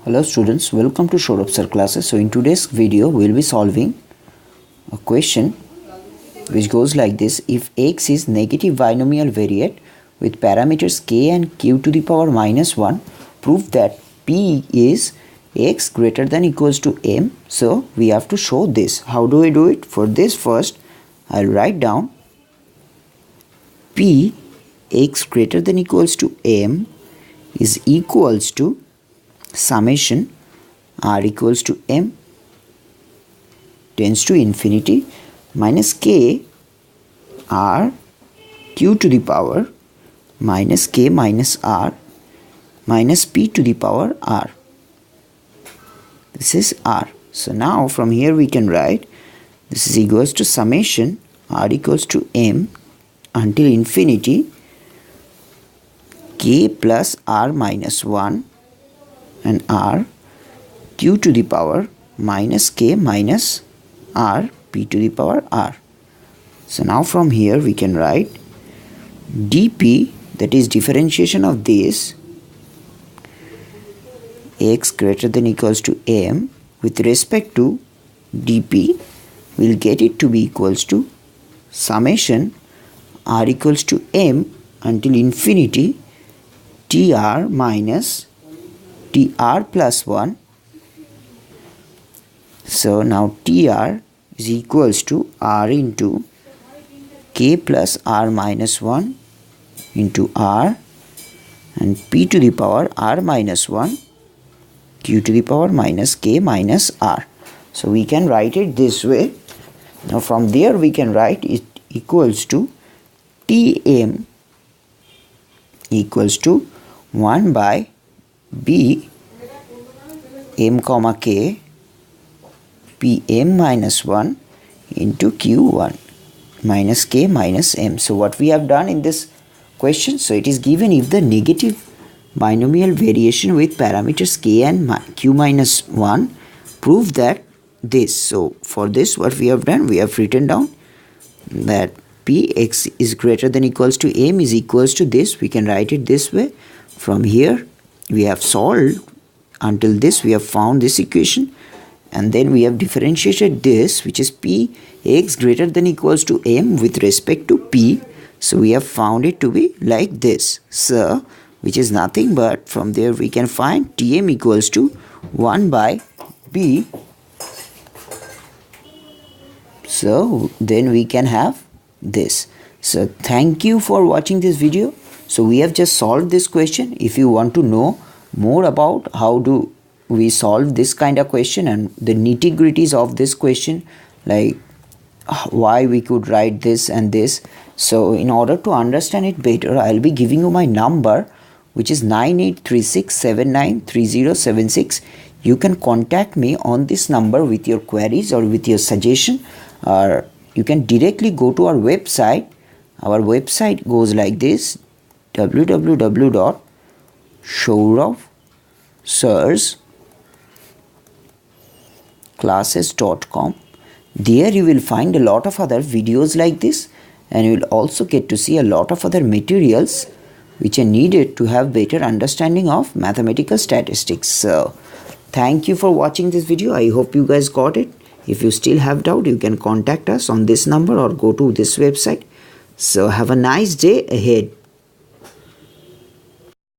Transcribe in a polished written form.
Hello students, welcome to Show Up Sir classes. So in today's video we will be solving a question which goes like this. If x is negative binomial variate with parameters k and q to the power minus 1, prove that p is x greater than equals to m. So we have to show this. How do we do it? For this, first I'll write down p x greater than equals to m is equals to summation r equals to m tends to infinity minus k r q to the power minus k minus r minus p to the power r. This is r. So now from here we can write this is equals to summation r equals to m until infinity k plus r minus 1 and r q to the power minus k minus r p to the power r. So now from here we can write dp, that is differentiation of this x greater than equals to m with respect to dp, we'll get it to be equals to summation r equals to m until infinity tr minus tr plus 1. So now tr is equals to r into k plus r minus 1 into r and p to the power r minus 1 q to the power minus k minus r. So we can write it this way. Now from there we can write it equals to tm equals to 1 by b m comma k p m minus 1 into q1 minus k minus m. So what we have done in this question, so it is given if the negative binomial variation with parameters k and q minus 1, prove that this. So for this what we have done, we have written down that px is greater than equals to m is equals to this. We can write it this way. From here we have solved until this, we have found this equation, and then we have differentiated this, which is p x greater than equals to m with respect to p. So we have found it to be like this. So which is nothing but from there we can find tm equals to 1 by b. So then we can have this. So thank you for watching this video. So we have just solved this question. If you want to know more about how do we solve this kind of question and the nitty-gritties of this question, like why we could write this and this, so in order to understand it better, I'll be giving you my number, which is 9836793076. You can contact me on this number with your queries or with your suggestion, or you can directly go to our website. Our website goes like this: www.showrofsirsclasses.com. There you will find a lot of other videos like this, and you will also get to see a lot of other materials which are needed to have better understanding of mathematical statistics. So thank you for watching this video. I hope you guys got it. If you still have doubt, you can contact us on this number or go to this website. So have a nice day ahead.